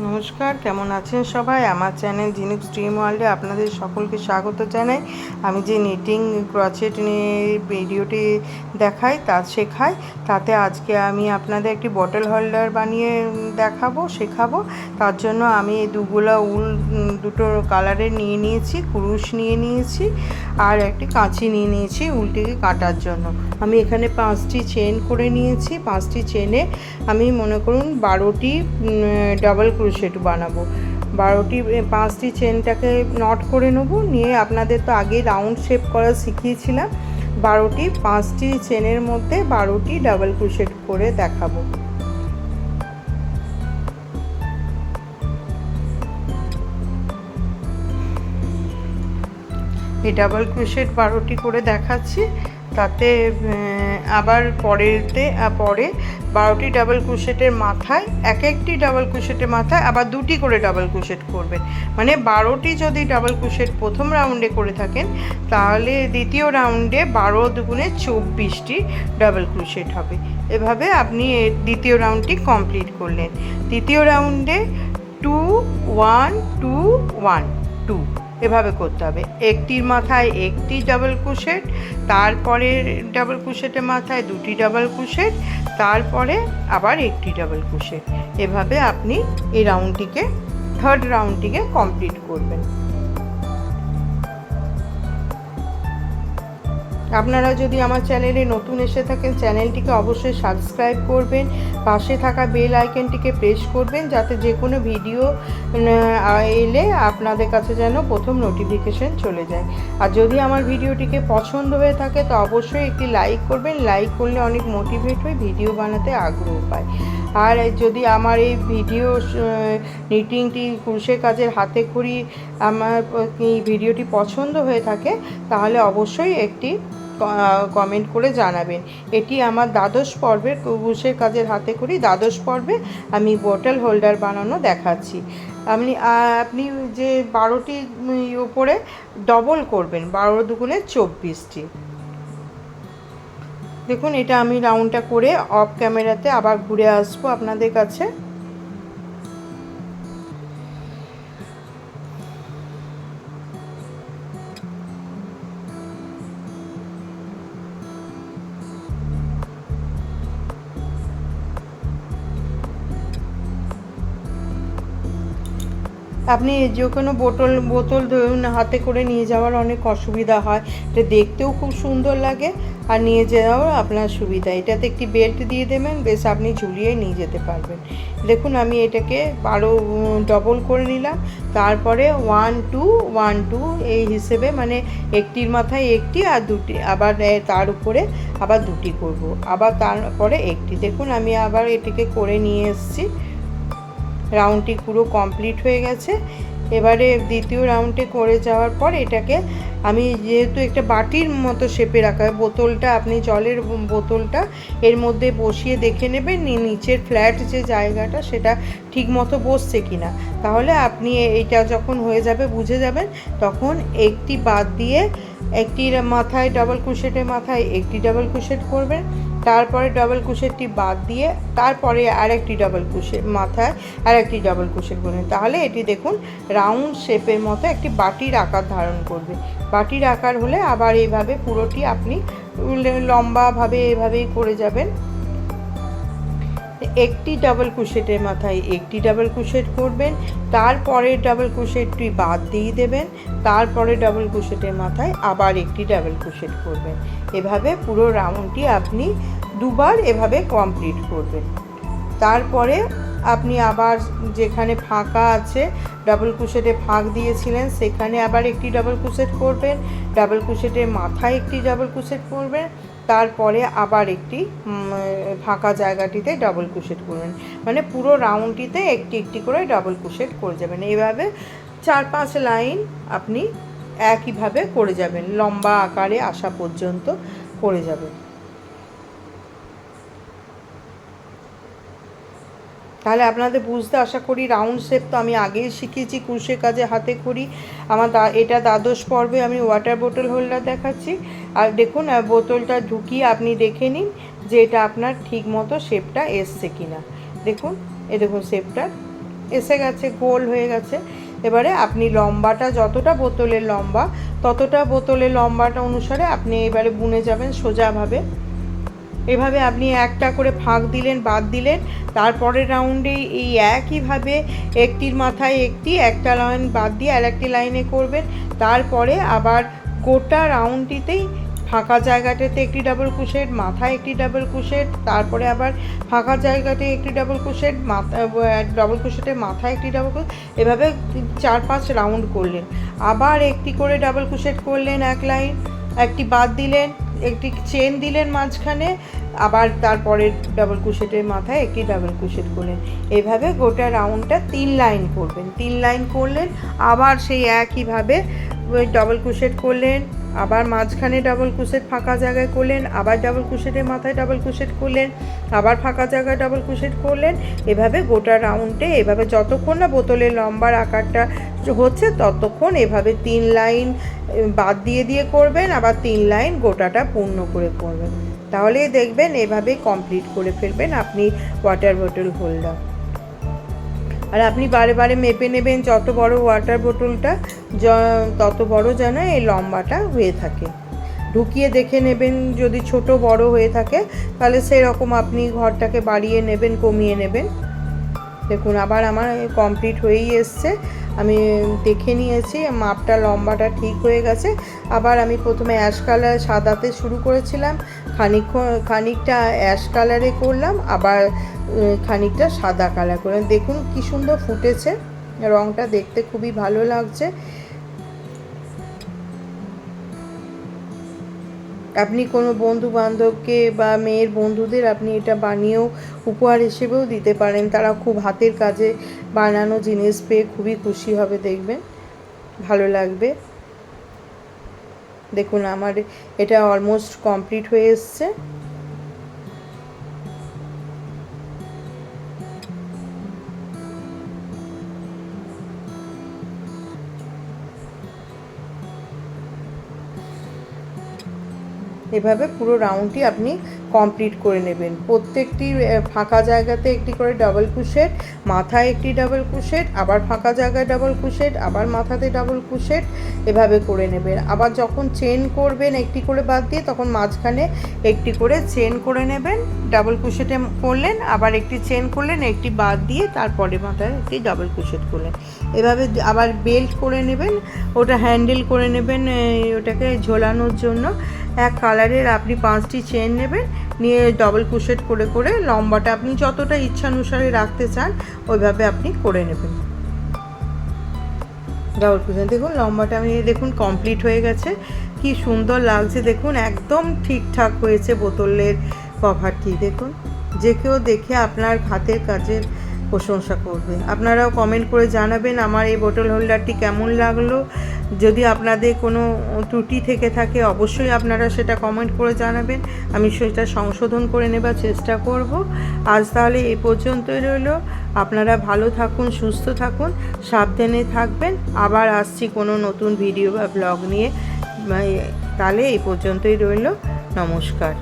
নমস্কার, কেমন আছেন সবাই? আমার চ্যানেল ঝিনুক ড্রিম ওয়ার্ল্ডে আপনাদের সকলকে স্বাগত জানাই। আমি যে নিটিং ক্রোচেট নিয়ে ভিডিওটি শেখাই, তাতে আজকে আমি আপনাদের একটি বটল হোল্ডার বানিয়ে শেখাবো। তার জন্য আমি দুগুলা উল দুটো কালারের নিয়ে নিয়েছি, কুরুশ নিয়ে নিয়েছি আর একটি কাঁচি নিয়ে নিয়েছি উলটিকে কাটার জন্য। আমি এখানে 5টি চেন করে নিয়েছি। 5টি চেনে আমি মনে করুন 12টি ডাবল ক্রোশেট বানাবো। 5টি চেনটাকে নট করে নেব, নিয়ে আপনাদের তো আগে রাউন্ড শেপ করা শিখিয়েছিলাম। 5টি চেনের মধ্যে 12টি ডাবল ক্রোশেট করে দেখাবো। এই ডাবল ক্রোশেট 12টি করে দেখাচ্ছি। তাতে আবার পরে 12টি ডাবল ক্রোশেটের মাথায় একটি ডাবল ক্রোশেটের মাথায় আবার 2টি করে ডাবল ক্রোশেট করবেন। মানে 12টি যদি ডাবল ক্রোশেট প্রথম রাউন্ডে করে থাকেন, তাহলে দ্বিতীয় রাউন্ডে 12 দুগুণে 24টি ডাবল ক্রোশেট হবে। এভাবে আপনি দ্বিতীয় রাউন্ডটি কমপ্লিট করলেন। তৃতীয় রাউন্ডে 2 1 2 1 2 এভাবে করতে হবে। একটির মাথায় একটি ডাবল ক্রোশেট, তারপরে ডাবল ক্রোশেটের মাথায় 2টি ডাবল ক্রোশেট, তারপরে আবার একটি ডাবল ক্রোশেট। এভাবে আপনি এই থার্ড রাউন্ডটিকে কমপ্লিট করবেন। আপনারা যদি আমার চ্যানেলে নতুন এসে থাকেন, চ্যানেলটিকে অবশ্যই সাবস্ক্রাইব করবেন, পাশে থাকা বেল আইকনটিকে প্রেস করবেন, যাতে যে কোনো ভিডিও এলে আপনাদের কাছে যেন প্রথম নোটিফিকেশন চলে যায়। আর যদি আমার ভিডিওটিকে পছন্দ হয়ে থাকে তো অবশ্যই একটি লাইক করবেন। লাইক করলে অনেক মোটিভেট হয়ে ভিডিও বানাতে আগ্রহ পায়। আর যদি আমার এই নিটিংটি ক্রোশে কাজের হাতে খড়ি আমার এই ভিডিওটি পছন্দ হয়ে থাকে, তাহলে অবশ্যই একটি কমেন্ট করে জানাবেন। এটি আমার দ্বাদশ পর্বের ক্রোশের কাজের হাতে খড়ি। দ্বাদশ পর্বে আমি বটল হোল্ডার বানানো দেখাচ্ছি। আপনি যে 12টি উপরে ডবল করবেন, 12 দুগুণে 24টি। দেখুন, এটা আমি রাউন্ডটা করে অফ ক্যামেরাতে আবার ঘুরে আসবো আপনাদের কাছে। আপনি যে কোনো বোতল ধরুন হাতে করে নিয়ে যাওয়ার অনেক অসুবিধা হয়, এটা দেখতেও খুব সুন্দর লাগে আর নিয়ে যাওয়ার আপনার সুবিধা। এটাতে একটি বেল্ট দিয়ে দেবেন, বেশ আপনি ঝুলিয়ে নিয়ে যেতে পারবেন। দেখুন, আমি এটাকে 12 ডবল করে নিলাম। তারপরে 1 2 1 2 এই হিসেবে, মানে একটির মাথায় একটি আর 2টি, আবার তার উপরে আবার 2টি করব, আবার তারপরে একটি। দেখুন, আমি আবার এটিকে করে নিয়ে এসেছি। রাউন্ডটি পুরো কমপ্লিট হয়ে গেছে। এবারে দ্বিতীয় রাউন্ডে করে যাওয়ার পর এটাকে আমি, যেহেতু একটা বাটির মতো শেপে রাখা হয়, আপনি জলের বোতলটা এর মধ্যে বসিয়ে দেখে নেবেন নিচের ফ্ল্যাট যে জায়গাটা সেটা ঠিক মতো বসছে কিনা। তাহলে আপনি এইটা যখন হয়ে যাবে বুঝে যাবেন, তখন একটি বাদ দিয়ে একটির মাথায় ডাবল ক্রোশেটের মাথায় একটি ডাবল ক্রোশেট করবেন, তারপরে ডাবল ক্রোশেটটি বাদ দিয়ে তারপরে আরেকটি ডাবল ক্রোশেট মাথায় আরেকটি ডাবল ক্রোশেট করবেন। তাহলে এটি দেখুন রাউন্ড শেপের মতো একটি বাটির আকার ধারণ করবে। বাটির আকার হলে আবার এইভাবে পুরোটি আপনি লম্বাভাবে এভাবেই করে যাবেন। একটি ডাবল ক্রোশেটের মাথায় একটি ডাবল ক্রোশেট করবেন, তারপরে ডাবল ক্রোশেটটি বাদ দিয়ে দেবেন, তারপরে ডাবল ক্রোশেটের মাথায় আবার একটি ডাবল ক্রোশেট করবেন। এভাবে পুরো রাউন্ডটি আপনি দুবার এভাবে কমপ্লিট করবেন। তারপরে আপনি আবার যেখানে ফাঁকা আছে, ডাবল ক্রোশেটে ফাঁক দিয়েছিলেন, সেখানে আবার একটি ডাবল ক্রোশেট করবেন, ডাবল ক্রোশেটের মাথায় একটি ডাবল ক্রোশেট করবেন, তারপরে আবার একটি ফাঁকা জায়গাটিতে ডাবল ক্রোশেট করবেন। মানে পুরো রাউন্ডটিতে একটি একটি করে ডাবল ক্রোশেট করে যাবেন। এইভাবে 4-5 লাইন আপনি একইভাবে করে যাবেন, লম্বা আকারে আসা পর্যন্ত করে যাবেন। তাহলে আপনাদের বুঝতে আশা করি। রাউন্ড শেপ তো আমি আগেই শিখিয়েছি ক্রোশে কাজে হাতে খড়ি। এটা দ্বাদশ পর্বে আমি ওয়াটার বোতল হোল্ডার দেখাচ্ছি। আর দেখুন, বোতলটা ঢুকিয়ে আপনি দেখে নিন যে এটা আপনার ঠিক মতো শেপটা এসছে কিনা। দেখুন, দেখুন শেপটা এসে গেছে, গোল হয়ে গেছে। এবারে আপনি লম্বাটা যতটা বোতলের লম্বা ততটা বোতলের লম্বাটা অনুসারে আপনি এবারে বুনে যাবেন সোজাভাবে। এভাবে আপনি একটা করে ফাঁক দিলেন, বাদ দিলেন, তারপরের রাউন্ডে এই একইভাবে একটির মাথায় একটা লাইন বাদ দিয়ে আর একটি লাইনে করবেন। তারপরে আবার গোটা রাউন্ডটিতেই ফাঁকা জায়গাটাতে একটি ডাবল ক্রোশেট, মাথায় একটি ডাবল ক্রোশেট, তারপরে আবার ফাঁকা জায়গাতে একটি ডাবল ক্রোশেট, ডাবল ক্রোশেটের মাথায় একটি ডাবল ক্রোশেট, এভাবে 4-5 রাউন্ড করলেন। আবার একটি করে ডাবল ক্রোশেট করলেন, এক লাইন, একটি বাদ দিলেন, একটি চেন দিলেন মাঝখানে, আবার তারপরে ডাবল ক্রোশেটের মাথায় একটি ডাবল ক্রোশেট করলেন। এভাবে গোটা রাউন্ডটা 3 লাইন করবেন। 3 লাইন করলেন, আবার সেই একইভাবে ডাবল ক্রোশেট করলেন, আবার মাঝখানে ডাবল ক্রোশেট ফাঁকা জায়গায় করলেন, আবার ডাবল ক্রোশেটের মাথায় ডাবল ক্রোশেট করলেন, আবার ফাঁকা জায়গায় ডাবল ক্রোশেট করলেন। এভাবে গোটা রাউন্ডে এভাবে যতক্ষণ না বোতলের লম্বার আকারটা হচ্ছে ততক্ষণ এভাবে 3 লাইন বাদ দিয়ে করবেন, আবার 3 লাইন গোটাটা পূর্ণ করে করবেন। তাহলেই দেখবেন এভাবে কমপ্লিট করে ফেলবেন আপনি ওয়াটার বোতল হোল্ডার। আর আপনি বারে বারে মেপে নেবেন যত বড় ওয়াটার বোতলটা তত বড় যেন এই লম্বাটা হয়ে থাকে। ঢুকিয়ে দেখে নেবেন, যদি ছোট বড় হয়ে থাকে তাহলে সেরকম আপনি ঘরটাকে বাড়িয়ে নেবেন, কমিয়ে নেবেন। দেখুন আবার আমার কমপ্লিট হয়েই এসছে, আমি দেখে নিয়েছি মাপটা লম্বাটা ঠিক হয়ে গেছে। আবার আমি প্রথমে অ্যাশ কালার সাদাতে শুরু করেছিলাম, খানিকটা অ্যাশ কালারে করলাম, আবার খানিকটা সাদা কালার করলাম। দেখুন কি সুন্দর ফুটেছে, রঙটা দেখতে খুবই ভালো লাগছে। আপনি কোনো বন্ধু বান্ধবকে বা মেয়ের বন্ধুদের আপনি এটা বানিয়েও উপহার হিসেবেও দিতে পারেন, তারা খুব হাতের কাজে বানানো জিনিস পেয়ে খুবই খুশি হবে, দেখবেন ভালো লাগবে। দেখুন আমার এটা অলমোস্ট কমপ্লিট হয়ে এসছে। এভাবে পুরো রাউন্ডটি আপনি কমপ্লিট করে নেবেন। প্রত্যেকটি ফাঁকা জায়গাতে একটি করে ডাবল ক্রোশেট, মাথায় একটি ডাবল ক্রোশেট, আবার ফাঁকা জায়গায় ডাবল ক্রোশেট, আবার মাথাতে ডাবল ক্রোশেট, এভাবে করে নেবেন। আবার যখন চেন করবেন একটি করে বাদ দিয়ে, তখন মাঝখানে একটি করে চেন করে নেবেন। ডাবল ক্রোশেটে করলেন, আবার একটি চেন করলেন, একটি বাদ দিয়ে তারপরে মাথায় একটি ডাবল ক্রোশেট করলেন। এভাবে আবার বেল্ট করে নেবেন, ওটা হ্যান্ডেল করে নেবেন, ওটাকে ঝোলানোর জন্য। এক কালারের আপনি 5টি চেন নেবেন, নিয়ে ডাবল ক্রোশেট করে করে লম্বাটা আপনি যতটা ইচ্ছানুসারে রাখতে চান ওইভাবে আপনি করে নেবেন। ডাবল ক্রোশেট দেখুন লম্বাটা আমি দেখুন কমপ্লিট হয়ে গেছে, কি সুন্দর লাগছে দেখুন, একদম ঠিকঠাক হয়েছে বোতলের কভারটি। দেখুন যে কেউ দেখে আপনার হাতের কাজের প্রশংসা করবে। আপনারাও কমেন্ট করে জানাবেন আমার এই বোতল হোল্ডারটি কেমন লাগলো। যদি আপনাদের কোনো ত্রুটি থেকে থাকে অবশ্যই আপনারা সেটা কমেন্ট করে জানাবেন, আমি সেটা সংশোধন করে নেবার চেষ্টা করব। আজ তাহলে এই পর্যন্তই রইল। আপনারা ভালো থাকুন, সুস্থ থাকুন, সাবধানে থাকবেন। আবার আসছি কোনো নতুন ভিডিও বা ব্লগ নিয়ে। তাহলে এই পর্যন্তই রইল। নমস্কার।